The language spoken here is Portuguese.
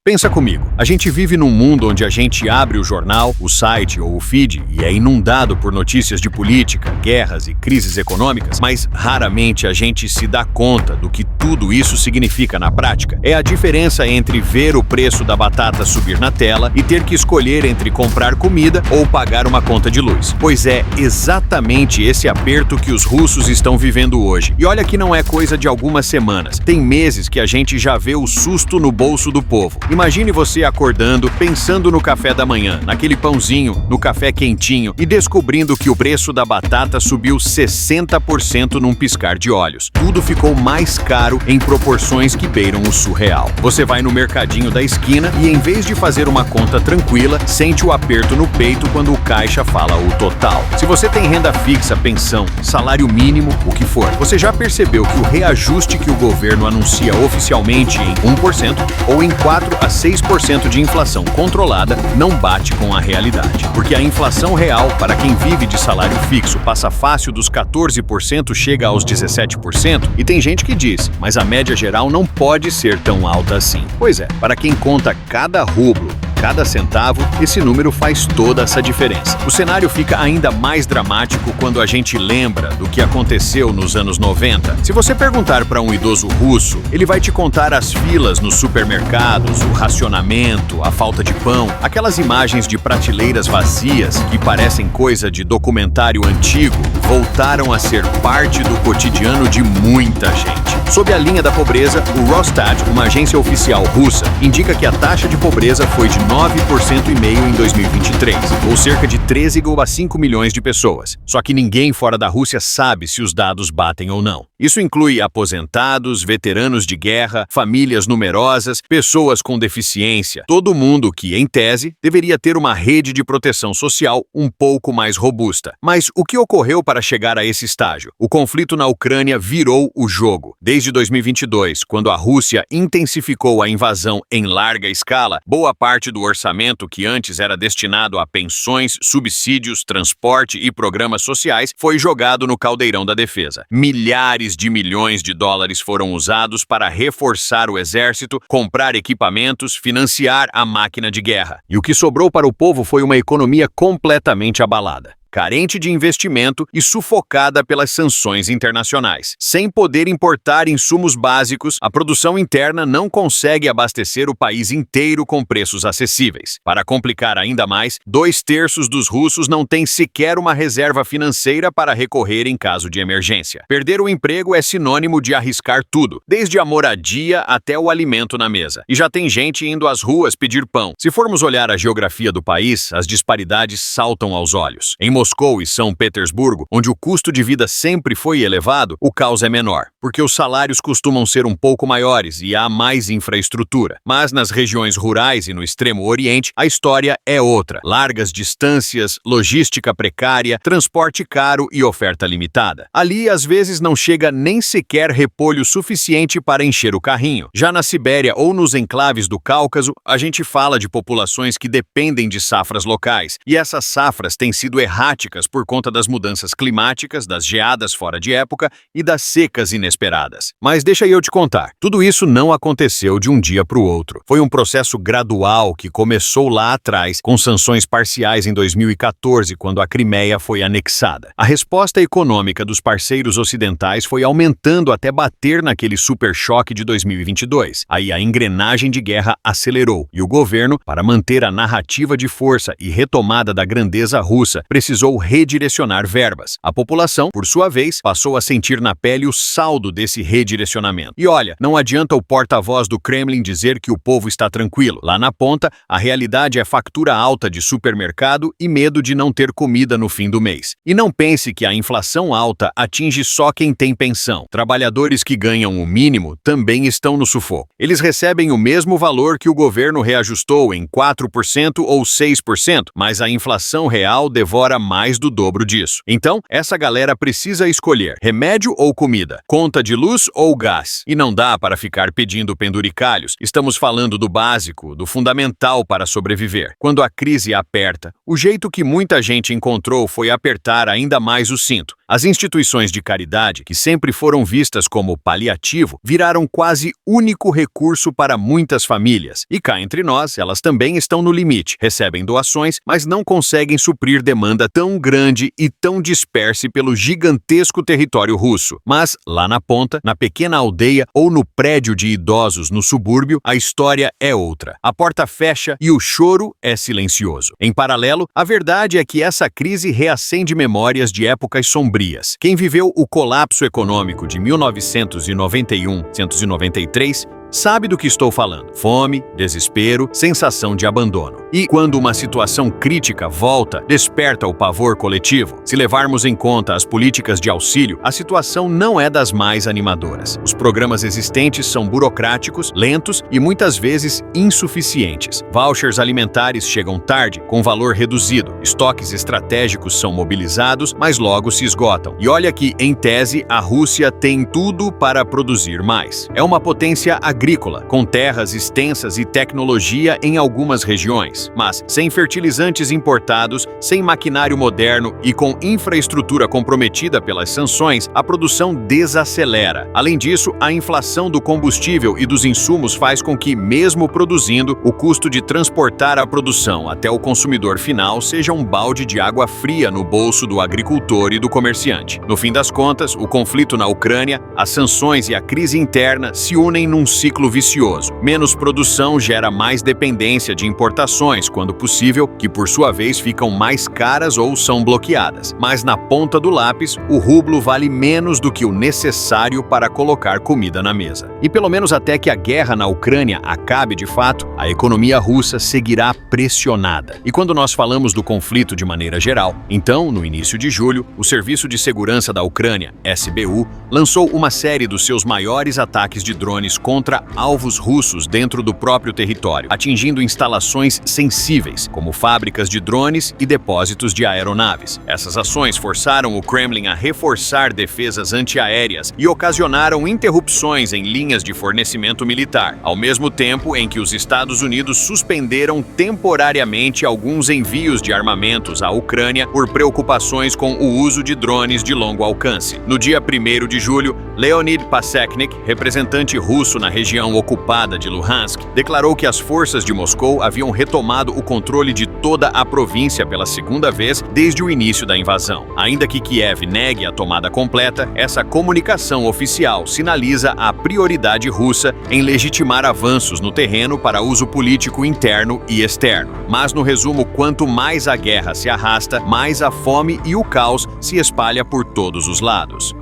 Pensa comigo, a gente vive num mundo onde a gente abre o jornal, o site ou o feed e é inundado por notícias de política, guerras e crises econômicas, mas raramente a gente se dá conta do que tudo isso significa na prática. É a diferença entre ver o preço da batata subir na tela e ter que escolher entre comprar comida ou pagar uma conta de luz. Pois é exatamente esse aperto que os russos estão vivendo hoje. E olha que não é coisa de algumas semanas. Tem meses que a gente já vê o susto no bolso do povo. Imagine você acordando, pensando no café da manhã, naquele pãozinho, no café quentinho e descobrindo que o preço da batata subiu 60% num piscar de olhos. Tudo ficou mais caro em proporções que beiram o surreal. Você vai no mercadinho da esquina e, em vez de fazer uma conta tranquila, sente o aperto no peito quando o caixa fala o total. Se você tem renda fixa, pensão, salário mínimo, o que for, você já percebeu que o reajuste que o governo anuncia oficialmente em 1% ou em 4 a 6% de inflação controlada não bate com a realidade. Porque a inflação real, para quem vive de salário fixo, passa fácil dos 14%, chega aos 17%, e tem gente que diz, mas a média geral não pode ser tão alta assim. Pois é, para quem conta cada rublo, cada centavo, esse número faz toda essa diferença. O cenário fica ainda mais dramático quando a gente lembra do que aconteceu nos anos 90. Se você perguntar para um idoso russo, ele vai te contar as filas nos supermercados, o racionamento, a falta de pão, aquelas imagens de prateleiras vazias que parecem coisa de documentário antigo, voltaram a ser parte do cotidiano de muita gente. Sob a linha da pobreza, o Rosstat, uma agência oficial russa, indica que a taxa de pobreza foi de 9,5% em 2023, ou cerca de 13,5 milhões de pessoas. Só que ninguém fora da Rússia sabe se os dados batem ou não. Isso inclui aposentados, veteranos de guerra, famílias numerosas, pessoas com deficiência, todo mundo que, em tese, deveria ter uma rede de proteção social um pouco mais robusta. Mas o que ocorreu para chegar a esse estágio? O conflito na Ucrânia virou o jogo. Desde 2022, quando a Rússia intensificou a invasão em larga escala, boa parte do orçamento que antes era destinado a pensões, subsídios, transporte e programas sociais foi jogado no caldeirão da defesa. Milhares de milhões de dólares foram usados para reforçar o exército, comprar equipamentos, financiar a máquina de guerra. E o que sobrou para o povo foi uma economia completamente abalada, carente de investimento e sufocada pelas sanções internacionais. Sem poder importar insumos básicos, a produção interna não consegue abastecer o país inteiro com preços acessíveis. Para complicar ainda mais, 2/3 dos russos não têm sequer uma reserva financeira para recorrer em caso de emergência. Perder o emprego é sinônimo de arriscar tudo, desde a moradia até o alimento na mesa. E já tem gente indo às ruas pedir pão. Se formos olhar a geografia do país, as disparidades saltam aos olhos. Em Moscou e São Petersburgo, onde o custo de vida sempre foi elevado, o caos é menor, porque os salários costumam ser um pouco maiores e há mais infraestrutura. Mas nas regiões rurais e no Extremo Oriente, a história é outra. Largas distâncias, logística precária, transporte caro e oferta limitada. Ali, às vezes, não chega nem sequer repolho suficiente para encher o carrinho. Já na Sibéria ou nos enclaves do Cáucaso, a gente fala de populações que dependem de safras locais, e essas safras têm sido erráticas por conta das mudanças climáticas, das geadas fora de época e das secas inesperadas. Mas deixa eu te contar, tudo isso não aconteceu de um dia para o outro. Foi um processo gradual que começou lá atrás, com sanções parciais em 2014, quando a Crimeia foi anexada. A resposta econômica dos parceiros ocidentais foi aumentando até bater naquele super choque de 2022. Aí a engrenagem de guerra acelerou e o governo, para manter a narrativa de força e retomada da grandeza russa, precisou redirecionar verbas. A população, por sua vez, passou a sentir na pele o saldo desse redirecionamento. E olha, não adianta o porta-voz do Kremlin dizer que o povo está tranquilo. Lá na ponta, a realidade é fatura alta de supermercado e medo de não ter comida no fim do mês. E não pense que a inflação alta atinge só quem tem pensão. Trabalhadores que ganham o mínimo também estão no sufoco. Eles recebem o mesmo valor que o governo reajustou em 4% ou 6%, mas a inflação real devora mais do dobro disso. Então, essa galera precisa escolher remédio ou comida, conta de luz ou gás. E não dá para ficar pedindo penduricalhos. Estamos falando do básico, do fundamental para sobreviver. Quando a crise aperta, o jeito que muita gente encontrou foi apertar ainda mais o cinto. As instituições de caridade, que sempre foram vistas como paliativo, viraram quase único recurso para muitas famílias. E cá entre nós, elas também estão no limite, recebem doações, mas não conseguem suprir demanda tão grande e tão disperse pelo gigantesco território russo. Mas, lá na ponta, na pequena aldeia ou no prédio de idosos no subúrbio, a história é outra. A porta fecha e o choro é silencioso. Em paralelo, a verdade é que essa crise reacende memórias de épocas sombrias. Quem viveu o colapso econômico de 1991-1993 sabe do que estou falando. Fome, desespero, sensação de abandono. E quando uma situação crítica volta, desperta o pavor coletivo. Se levarmos em conta as políticas de auxílio, a situação não é das mais animadoras. Os programas existentes são burocráticos, lentos e muitas vezes insuficientes. Vouchers alimentares chegam tarde, com valor reduzido. Estoques estratégicos são mobilizados, mas logo se esgotam. E olha que, em tese, a Rússia tem tudo para produzir mais. É uma potência agrícola, com terras extensas e tecnologia em algumas regiões, mas sem fertilizantes importados, sem maquinário moderno e com infraestrutura comprometida pelas sanções, a produção desacelera. Além disso, a inflação do combustível e dos insumos faz com que, mesmo produzindo, o custo de transportar a produção até o consumidor final seja um balde de água fria no bolso do agricultor e do comerciante. No fim das contas, o conflito na Ucrânia, as sanções e a crise interna se unem num ciclo vicioso. Menos produção gera mais dependência de importações, quando possível, que por sua vez ficam mais caras ou são bloqueadas. Mas na ponta do lápis, o rublo vale menos do que o necessário para colocar comida na mesa. E pelo menos até que a guerra na Ucrânia acabe de fato, a economia russa seguirá pressionada. E quando nós falamos do conflito de maneira geral, então, no início de julho, o Serviço de Segurança da Ucrânia, SBU, lançou uma série dos seus maiores ataques de drones contra alvos russos dentro do próprio território, atingindo instalações sensíveis, como fábricas de drones e depósitos de aeronaves. Essas ações forçaram o Kremlin a reforçar defesas antiaéreas e ocasionaram interrupções em linhas de fornecimento militar, ao mesmo tempo em que os Estados Unidos suspenderam temporariamente alguns envios de armamentos à Ucrânia por preocupações com o uso de drones de longo alcance. No dia 1º de julho, Leonid Paseknik, representante russo na região ocupada de Luhansk, declarou que as forças de Moscou haviam retomado o controle de toda a província pela segunda vez desde o início da invasão. Ainda que Kiev negue a tomada completa, essa comunicação oficial sinaliza a prioridade russa em legitimar avanços no terreno para uso político interno e externo. Mas, no resumo, quanto mais a guerra se arrasta, mais a fome e o caos se espalha por todos os lados.